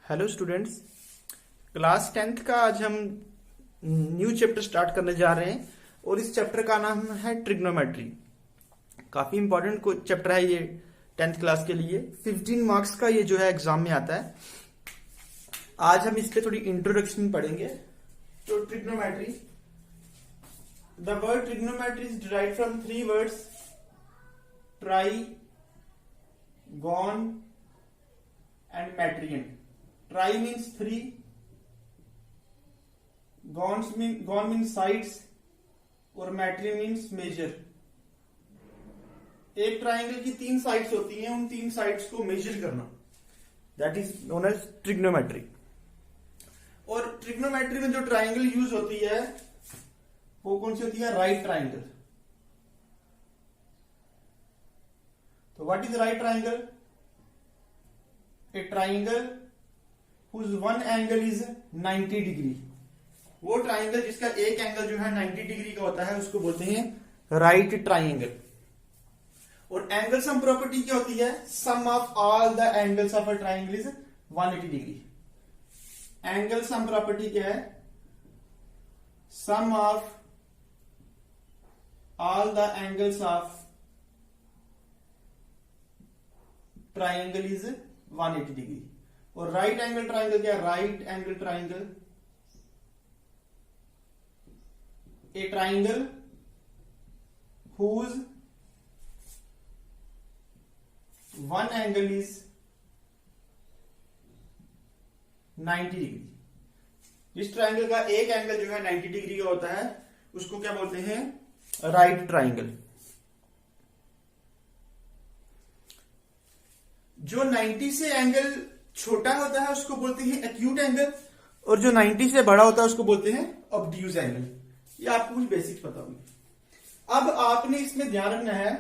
Hello students. Class 10th का आज हम न्यू चैप्टर स्टार्ट करने जा रहे हैं और इस चैप्टर का नाम है ट्रिग्नोमेट्री। काफी इंपॉर्टेंट चैप्टर है ये 10th क्लास के लिए। 15 मार्क्स का ये जो है एग्जाम में आता है। आज हम इस पे थोड़ी इंट्रोडक्शन पढ़ेंगे। तो trigonometry, the word trigonometry is derived from 3 words tri, gon and metron. Tri means 3, gone means sides और matrion means measure। एक ट्राइंगल की 3 साइड्स होती हैं, उन 3 साइड्स को मेजर करना, that is known as trigonometry. और ट्रिग्नोमेट्री में जो ट्राइंगल यूज होती है वो कौन सी होती है? Right triangle. तो what is right triangle? A triangle whose one angle is 90 degree. वो ट्राइंगल जिसका एक एंगल जो है 90 डिग्री का होता है उसको बोलते हैं राइट ट्राइंगल। और एंगल सम प्रॉपर्टी क्या होती है? Sum of all the angles of a triangle is 180 degree. Angle sum property क्या है? Sum of all the angles of triangle is 180 degree. और राइट एंगल ट्राइंगल क्या है? Right angle triangle, a triangle whose one angle is 90 degree. इस triangle का एक angle जो है 90 डिग्री का होता है उसको क्या बोलते हैं? Right triangle. जो 90 से एंगल छोटा होता है उसको बोलते हैं एक्यूट एंगल, और जो 90 से बड़ा होता है उसको बोलते हैं ऑब्ट्यूज एंगल। ये आपको कुछ बेसिक्स पता होंगे। अब आपने इसमें ध्यान रखना है,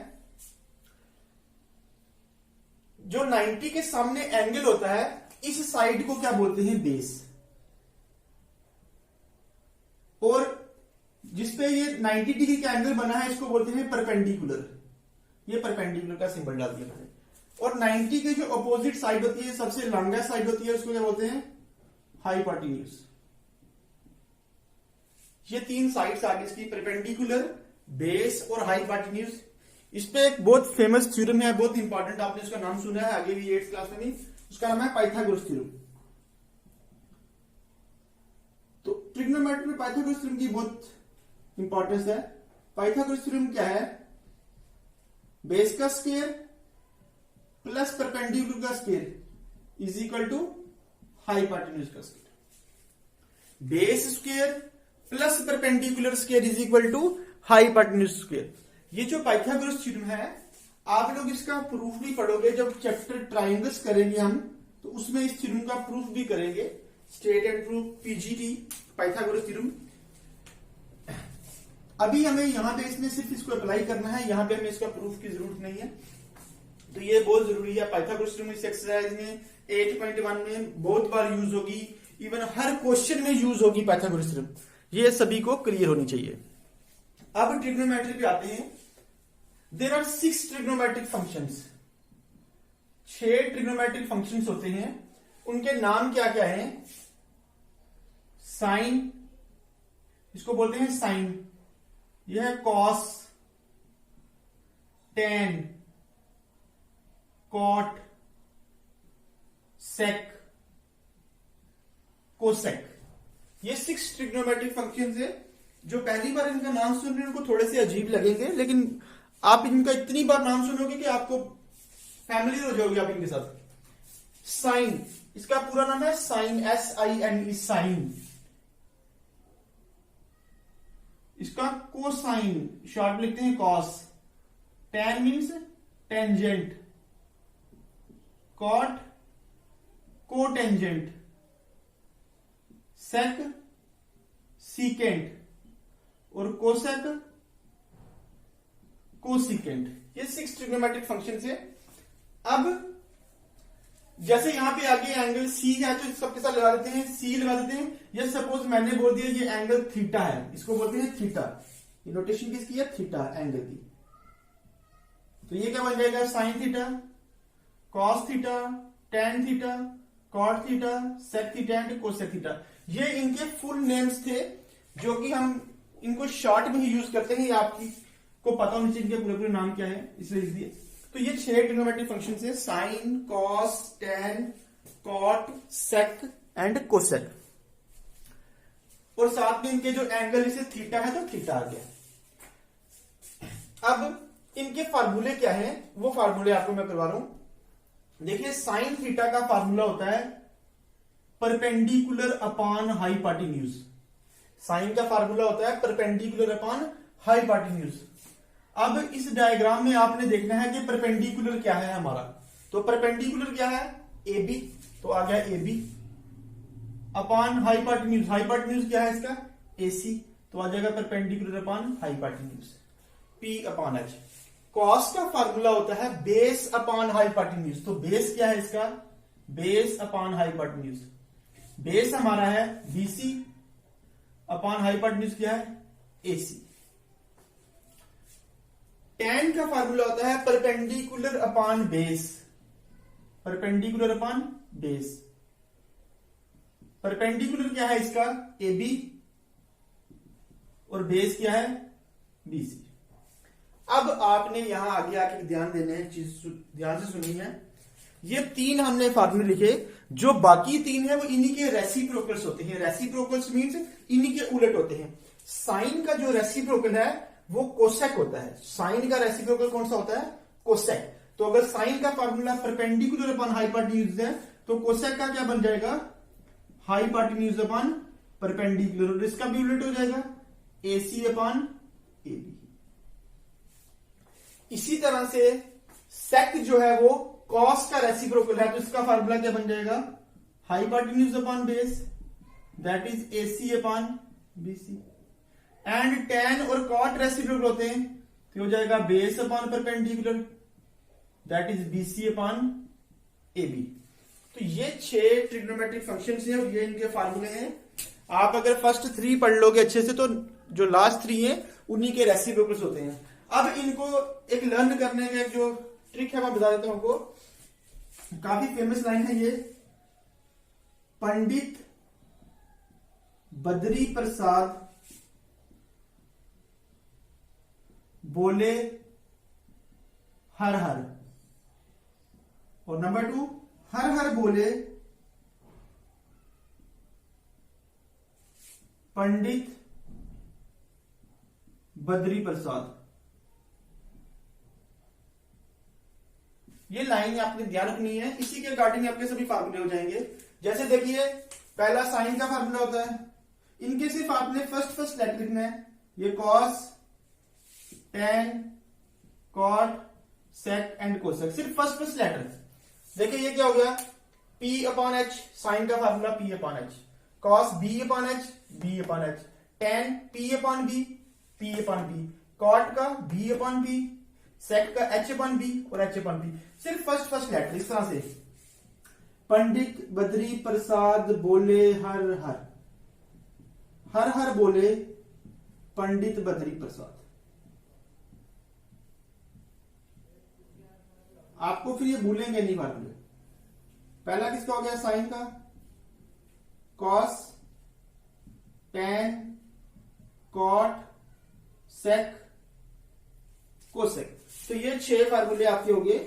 जो 90 के सामने एंगल होता है इस साइड को क्या बोलते हैं? बेस। और जिसपे ये 90 डिग्री का एंगल बना है इसको बोलते हैं परपेंडिकुलर। ये परपेंडिकुलर का सिंबल डाल दिया है। और 90 के जो अपोजिट साइड होती है, सबसे लॉन्गेस्ट साइड होती है, उसको क्या बोलते हैं? हाइपोटेन्यूज। ये 3 साइड्स आगे इसकी, परपेंडिकुलर, बेस और हाइपोटेन्यूज। इस पे एक बहुत फेमस थ्योरम है, बहुत इंपॉर्टेंट, आपने इसका नाम सुना है आगे भी 8th क्लास में भी। उसका नाम है पाइथागोरस थ्योरम। तो ट्रिग्नोमेट्री में पाइथागोरस थ्योरम की बहुत इंपॉर्टेंस है। पाइथागोरस थ्योरम क्या है? बेस का स्क्वायर प्लस परपेंडिकुलर का square is equal to hypotenuse का square. Base square plus perpendicular square is equal to hypotenuse square. ये जो पाइथागोरस थ्योरम है, आप लोग इसका प्रूफ भी पढ़ोगे जब चैप्टर ट्राइंगल्स करेंगे हम, तो उसमें इस थ्योरम का प्रूफ भी करेंगे। State and proof, PGT, Pythagoras theorem. अभी हमें यहां पे इसमें सिर्फ इसको अप्लाई करना है, यहां पे हमें इसका प्रूफ की जरूरत नहीं है। तो ये बहुत जरूरी है। पाइथागोरस थ्योरम इस एक्सरसाइज में 8.1 में बहुत बार यूज होगी, इवन हर क्वेश्चन में यूज होगी पाइथागोरस थ्योरम। ये सभी को क्लियर होनी चाहिए। अब ट्रिग्नोमेट्री पे आते हैं। There are 6 trigonometric functions. 6 trigonometric functions होते हैं। उनके नाम क्या क्या है? साइन, इसको बोलते हैं साइन। यह है कॉस, टेन, कॉट, सेक, कोसेक। ये 6 ट्रिग्नोमेट्रिक फंक्शंस है। जो पहली बार इनका नाम सुन रहे हैं उनको थोड़े से अजीब लगेंगे, लेकिन आप इनका इतनी बार नाम सुनोगे कि आपको फैमिली हो जाओगे आप इनके साथ। साइन, इसका पूरा नाम है साइन, SIN, साइन। इसका कोसाइन, शॉर्ट लिखते हैं cos. Tan means tangent, cot cotangent, sec secant और कोसेक कोसिकेंट। ये 6 ट्रिग्नोमेट्रिक फंक्शंस है। अब जैसे यहां पे आगे एंगल सी है तो सबके साथ लगा देते हैं, सी लगा देते हैं। या सपोज मैंने बोल दिया ये एंगल थीटा है, इसको बोलते हैं थीटा। ये नोटेशन किसकी है? थीटा एंगल की। तो ये क्या बन जाएगा? Sine theta, cos theta, tan theta, cot theta, sec theta and cosec theta. ये इनके फुल नेम्स थे जो कि हम इनको शॉर्ट में ही यूज करते हैं। ये आपकी को पता होना चाहिए इनके पूरे पूरे नाम क्या है, इसलिए लिख दिए। तो ये 6 ट्रिग्नोमेट्रिक फंक्शन है, sine, cos, tan, cot, sec and cosec. और साथ में इनके जो एंगल इसे थीटा है तो थीटा आ गया। अब इनके फार्मूले क्या है वो फार्मूले आपको मैं करवा रहा हूं। देखिए साइन थीटा का फार्मूला होता है परपेंडिकुलर अपॉन हाइपोटेन्यूज। साइन का फार्मूला होता है परपेंडिकुलर अपॉन हाइपोटेन्यूज। अब इस डायग्राम में आपने देखना है कि परपेंडिकुलर क्या है हमारा। तो परपेंडिकुलर क्या है, ए बी, तो आ गया A B upon hypotenuse. Hypotenuse क्या है इसका, ए सी, तो आ जाएगा perpendicular upon hypotenuse, P upon H. Cos का फार्मूला होता है बेस अपॉन हाइपोटेन्यूज। तो बेस क्या है इसका, बेस अपॉन हाइपोटेन्यूज। बेस हमारा है बीसी अपॉन हाइपोटेन्यूज क्या है, एसी। टेन का फार्मूला होता है perpendicular upon base, perpendicular upon base. Perpendicular क्या है इसका, ए बी, और बेस क्या है, बीसी। अब आपने यहां आगे आके ध्यान देने हैं, चीज ध्यान से सुनी है। ये 3 हमने फार्मूले लिखे, जो बाकी 3 है वो इन्हीं के रेसिप्रोकल्स होते हैं। रेसिप्रोकल्स मींस इन्हीं के उलट होते हैं। साइन का जो रेसिप्रोकल है वो कोसेक होता है। साइन का रेसिप्रोकल कौन सा होता है, कोसेक। तो अगर साइन का फार्मूला परपेंडिकुलर अपॉन हाइपोटेन्यूज है तो कोसेक का क्या बन जाएगा, हाइपोटेन्यूज अपॉन परपेंडिकुलर, और इसका भी उलट हो जाएगा एसी अपॉन ए बी। इसी तरह से सेक जो है वो कॉस का रेसिप्रोकल है, तो इसका फार्मूला क्या बन जाएगा, hypotenuse upon base, that is AC upon BC. And tan और कॉट रेसिप्रोकल होते हैं, तो हो जाएगा base upon perpendicular, that is BC upon A B. तो ये 6 ट्रिग्नोमेट्रिक फंक्शंस हैं और ये इनके फार्मूले हैं। आप अगर फर्स्ट 3 पढ़ लोगे अच्छे से तो जो लास्ट 3 हैं उन्हीं के रेसिप्रोकल्स होते हैं। अब इनको एक लर्न करने का एक जो ट्रिक है मैं बता देता हूं आपको। काफी फेमस लाइन है ये, पंडित बद्री प्रसाद बोले हर हर, और नंबर 2 हर हर बोले पंडित बद्री प्रसाद। ये लाइन आपने ध्यान रखनी है, इसी के अकॉर्डिंग आपके सभी फार्मूले हो जाएंगे। जैसे देखिए पहला साइन का फार्मूला होता है, इनके सिर्फ आपने फर्स्ट लेटर लिखना है। ये cos, tan, cot, sec and cosec, सिर्फ फर्स्ट लेटर। देखिए ये क्या हो गया, P अपॉन एच, साइन का formula P upon H, cos B upon H, B upon H, tan P upon B, P upon B, cot का B upon B, sec का H upon B और H upon B, सिर्फ first letter. इस तरह से पंडित बद्री प्रसाद बोले हर हर, हर हर बोले पंडित बद्री प्रसाद। आपको फिर ये भूलेंगे नहीं फार्मूले। पहला किसका हो गया, साइन का, कॉस, टेन, कॉट, सेक, कोसेक। तो ये 6 फार्मूले आपके हो गए।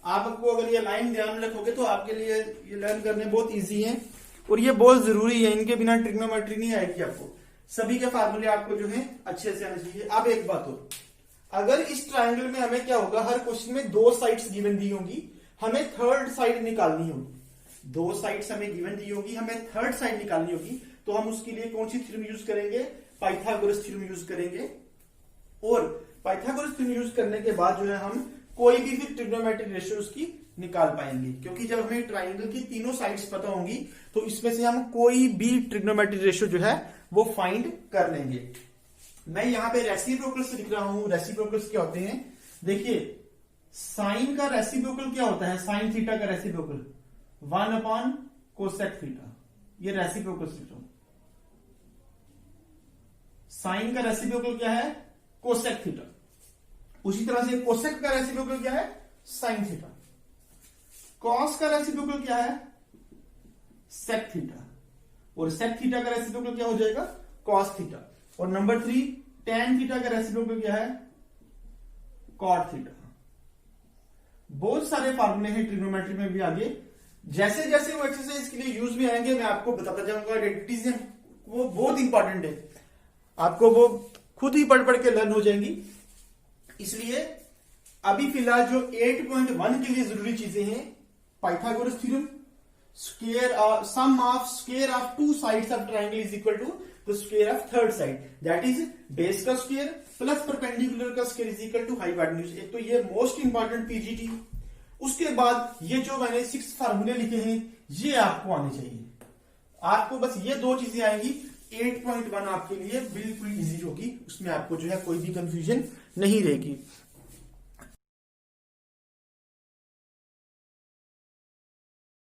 आपको अगर ये लाइन ध्यान में रखोगे तो आपके लिए ये लर्न करने बहुत इजी है और ये बहुत जरूरी है। इनके बिना ट्रिग्नोमेट्री नहीं आएगी आपको। सभी के फार्मूले आपको जो है अच्छे से आने चाहिए। अब एक बात हो, अगर इस ट्रायंगल में हमें क्या होगा, हर क्वेश्चन में 2 साइड्स गिवन दी होंगी, हमें थर्ड साइड निकालनी होगी। 2 साइड्स हमें गिवन दी होगी, हमें थर्ड साइड निकालनी होगी। तो हम उसके लिए कौन सी थ्योरम यूज करेंगे, पाइथागोरस थ्योरम यूज करेंगे। और पाइथागोरस थ्योरम यूज करने के बाद जो है हम कोई भी फिर ट्रिग्नोमेट्रिक रेशियो उसकी निकाल पाएंगे, क्योंकि जब हमें ट्राइंगल की तीनों साइड्स पता होंगी तो इसमें से हम कोई भी ट्रिग्नोमेट्रिक रेशियो जो है वो फाइंड कर लेंगे। मैं यहां पे रेसिप्रोकल्स लिख रहा हूं। रेसिप्रोकल्स क्या होते हैं, देखिए साइन का रेसिप्रोकल क्या होता है, साइन थीटा का रेसिप्रोकल 1 अपॉन कोसेक थीटा। ये रेसिप्रोकल्स लिख रहा हूं। साइन का रेसिप्रोकल क्या है, कोसेक थीटा। उसी तरह से कोसेक का रेसिप्रोकल क्या है, साइन थीटा। कॉस का रेसिप्रोकल क्या है? सेक थीटा, और सेक थीटा का रेसिप्रोकल क्या हो जाएगा? Cos theta. और नंबर 3 टेन थीटा का रेसिप्रोकल क्या है? Cot theta. बहुत सारे फार्मूले हैं ट्रिग्नोमेट्री में भी आगे, जैसे जैसे वो एक्सरसाइज के लिए यूज में आएंगे मैं आपको बताता जाऊंगा। आइडेंटिटीज हैं वो बहुत इंपॉर्टेंट है, आपको वो खुद ही पढ़ पढ़ के लर्न हो जाएंगी। इसलिए अभी फिलहाल जो 8.1 के लिए जरूरी चीजें हैं, Pythagoras theorem, square sum of square of two sides of triangle is equal to the square of third side, that is base का स्क्वायर प्लस परपेंडिकुलर का square is equal to hypotenuse. एक तो ये मोस्ट इंपॉर्टेंट पीजीटी। उसके बाद ये जो मैंने 6 फार्मूले लिखे हैं ये आपको आने चाहिए। आपको बस ये 2 चीजें आएंगी, 8.1 आपके लिए बिल्कुल इजी होगी, उसमें आपको जो है कोई भी कंफ्यूजन नहीं रहेगी।